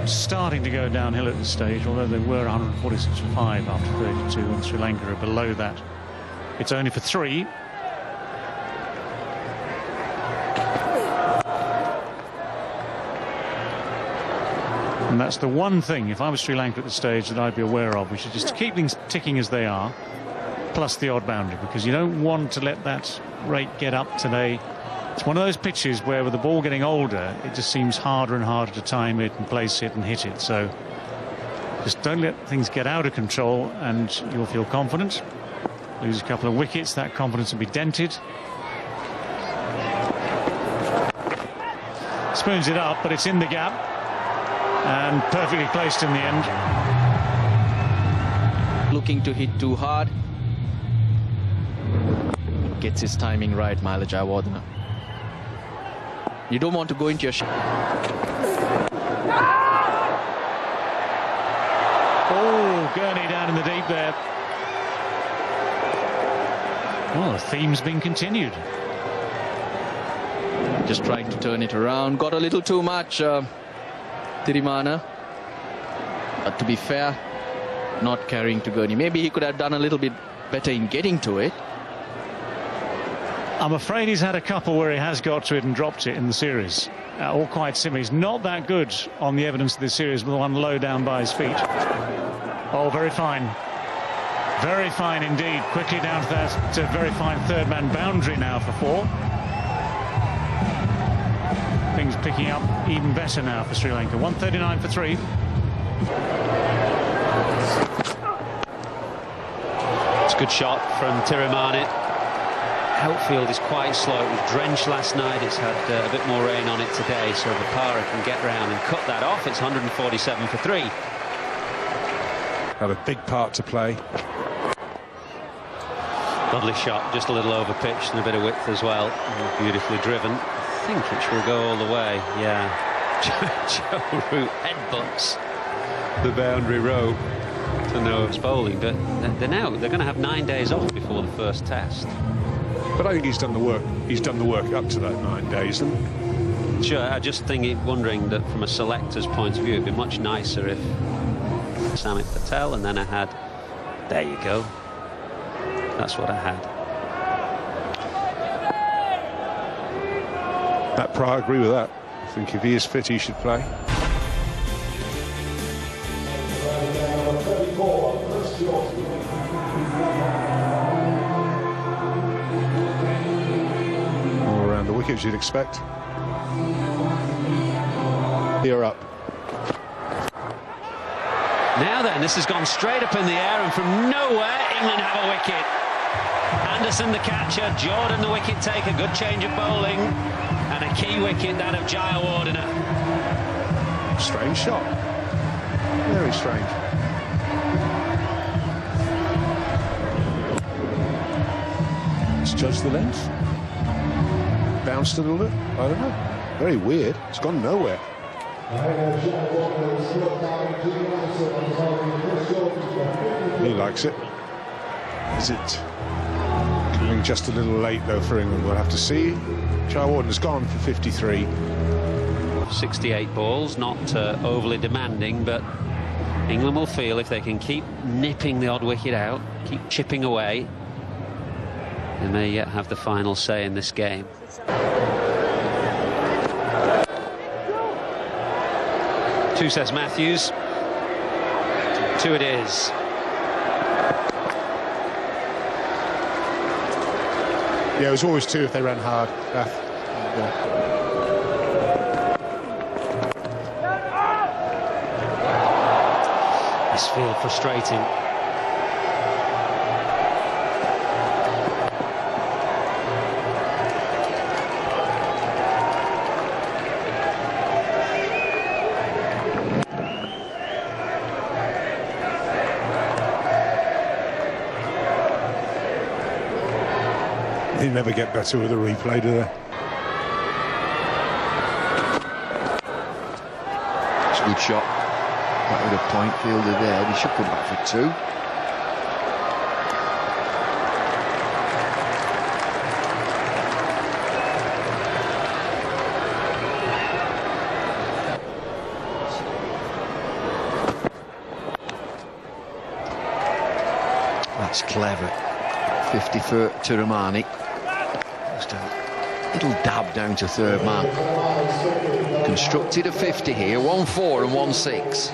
starting to go downhill at this stage, although they were 146 for 5 after 32, and Sri Lanka are below that. It's only for 3. And that's the one thing, if I was Sri Lanka at this stage, that I'd be aware of. We should just keep things ticking as they are, plus the odd boundary, because you don't want to let that rate get up today. It's one of those pitches where, with the ball getting older, it just seems harder and harder to time it and place it and hit it. So just don't let things get out of control, and you'll feel confident. Lose a couple of wickets, that confidence will be dented. Spoons it up, but it's in the gap and perfectly placed in the end. Looking to hit too hard. Gets his timing right, Mahela Jayawardena. You don't want to go into your shot. Oh, Gurney down in the deep there. Well, the theme's been continued. Just trying to turn it around. Got a little too much, Tirimana. But to be fair, not carrying to Gurney. Maybe he could have done a little bit better in getting to it. I'm afraid he's had a couple where he has got to it and dropped it in the series. All quite similar. He's not that good on the evidence of this series, with the one low down by his feet. Oh, very fine. Very fine indeed. Quickly down to that very fine third-man boundary now for 4. Things picking up even better now for Sri Lanka. 139 for 3. It's a good shot from Tirimana. Outfield is quite slow. It was drenched last night. It's had a bit more rain on it today, so Vipara can get round and cut that off. It's 147 for 3. Had a big part to play. Lovely shot, just a little over pitched and a bit of width as well. Beautifully driven. I think it will go all the way. Yeah. Joe Root headbutts the boundary rope to know it's bowling, but they're going to have 9 days off before the first test. But I think he's done the work. He's done the work up to that 9 days. And sure, I just think wondering that from a selector's point of view, it'd be much nicer if Samit Patel, and then I had. There you go. That's what I had. Matt Pryor, I agree with that. I think if he is fit, he should play. All around the wickets you'd expect. You're up. Now then, this has gone straight up in the air, and from nowhere, England have a wicket. Anderson the catcher, Jordan the wicket taker, good change of bowling, and a key wicket, that of Jayawardena. Strange shot. Very strange. Let's judge the length. Bounced a little bit. I don't know. Very weird. It's gone nowhere. He likes it. Is it coming just a little late though for England? We'll have to see. Jayawardena's gone for 53. 68 balls, not overly demanding, but England will feel if they can keep nipping the odd wicket out, keep chipping away, they may yet have the final say in this game. Two, says Matthews. 2 it is. Yeah, it was always 2 if they ran hard. Yeah. This field frustrating. They never get better with a replay, do they? It's a good shot. That with a point fielder there. He should come back for 2. clever. 50 for Tiramani. Just a little dab down to third man. Constructed a 50 here, 1-4 and 1-6.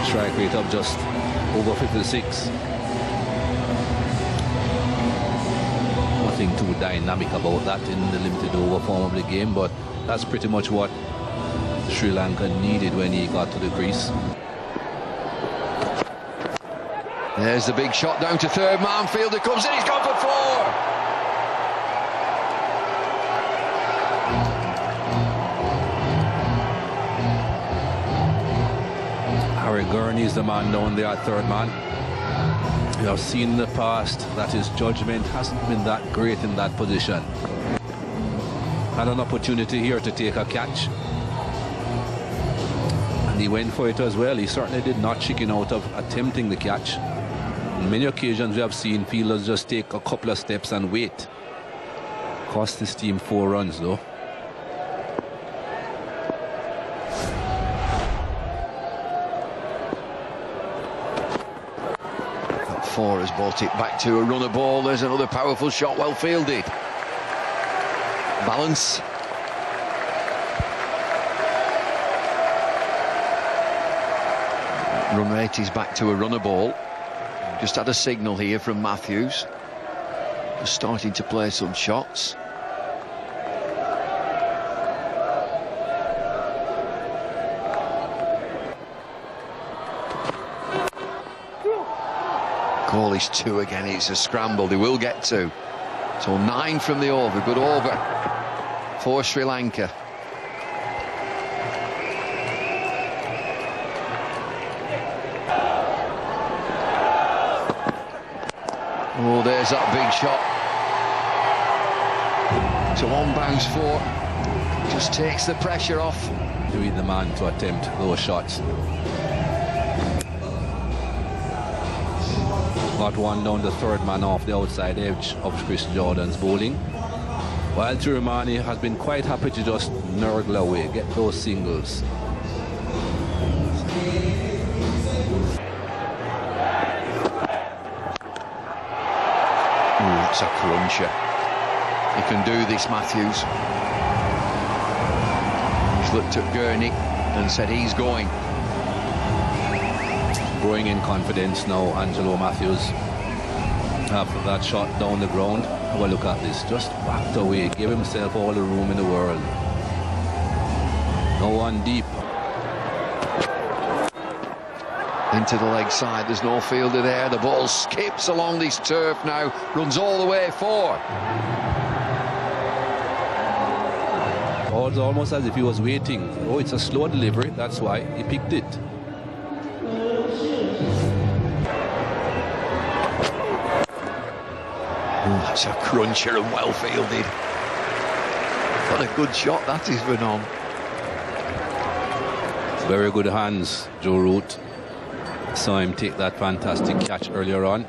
Strike rate of just over 56. Nothing too dynamic about that in the limited over form of the game, but that's pretty much what Sri Lanka needed when he got to the crease. There's the big shot down to third man. Fielder comes in, he's gone for 4. Harry Gurney is the man down there at third man. We have seen in the past that his judgment hasn't been that great in that position. Had an opportunity here to take a catch, and he went for it as well. He certainly did not chicken out of attempting the catch. On many occasions we have seen fielders just take a couple of steps and wait. Cost this team 4 runs though. That 4 has brought it back to a runner ball. There's another powerful shot, well fielded. Balance. Run rate is back to a runner ball. Just had a signal here from Matthews. Just starting to play some shots. Call is 2 again. It's a scramble. They will get 2. So 9 from the over. Good over for Sri Lanka. Oh, there's that big shot. So on bounce 4. Just takes the pressure off. Doing the man to attempt those shots. Got one down the third man off the outside edge of Chris Jordan's bowling. While Tiramani has been quite happy to just nurgle away, get those singles. It's a cruncher. He can do this, Matthews. He's looked at Gurney and said he's going. Growing in confidence now, Angelo Matthews. After that shot down the ground, have a look at this. Just backed away, gave himself all the room in the world. No one deep. Into the leg side, there's no fielder there. The ball skips along this turf now, runs all the way 4. It's almost as if he was waiting. Oh, it's a slow delivery, that's why he picked it. That's a cruncher and well fielded. What a good shot that is, Vernon. Very good hands, Joe Root. Saw him take that fantastic catch earlier on.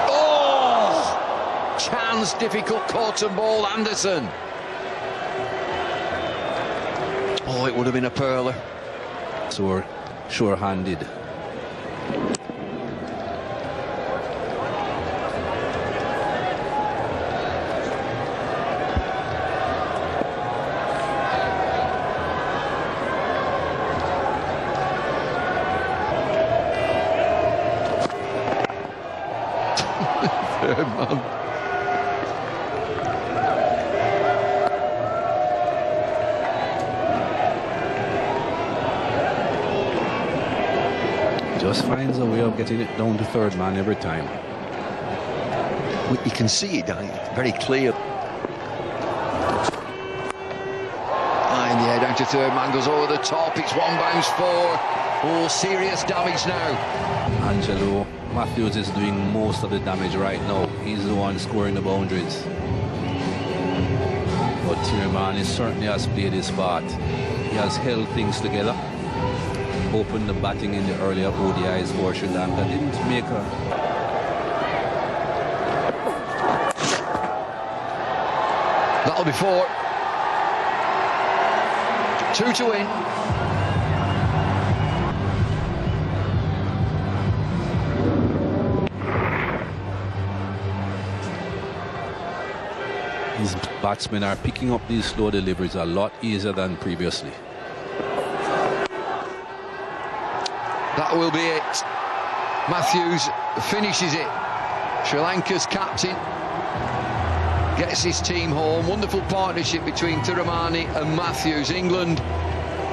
Oh! Chance, difficult cotton ball, Anderson. Oh, it would have been a pearler. So sure-handed. Just finds a way of getting it down to third man every time. You can see it very clear. In the air down to third man, goes over the top. It's 1 bounce 4. Oh, serious damage now. Angelo Matthews is doing most of the damage right now. He's the one scoring the boundaries. But Tiramani certainly has played his part. He has held things together. Opened the batting in the earlier ODIs for Sri Lanka. Didn't make a... That'll be 4. 2 to win. These batsmen are picking up these slow deliveries a lot easier than previously. That will be it. Matthews finishes it. Sri Lanka's captain gets his team home. Wonderful partnership between Tiramani and Matthews. England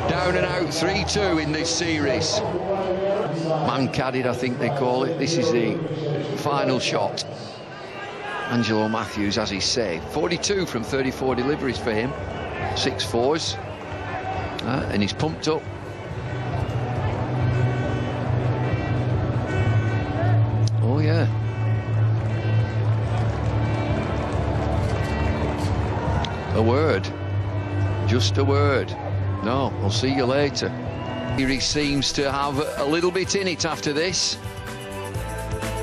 down and out 3-2 in this series. Man-cadded, I think they call it. This is the final shot. Angelo Matthews, as he say, 42 from 34 deliveries for him. 6 fours. And he's pumped up. Oh, yeah. A word. Just a word. No, I'll see you later. He seems to have a little bit in it after this.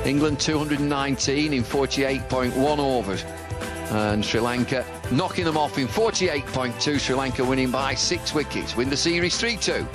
England 219 in 48.1 overs. And Sri Lanka knocking them off in 48.2. Sri Lanka winning by 6 wickets. Win the series 3-2.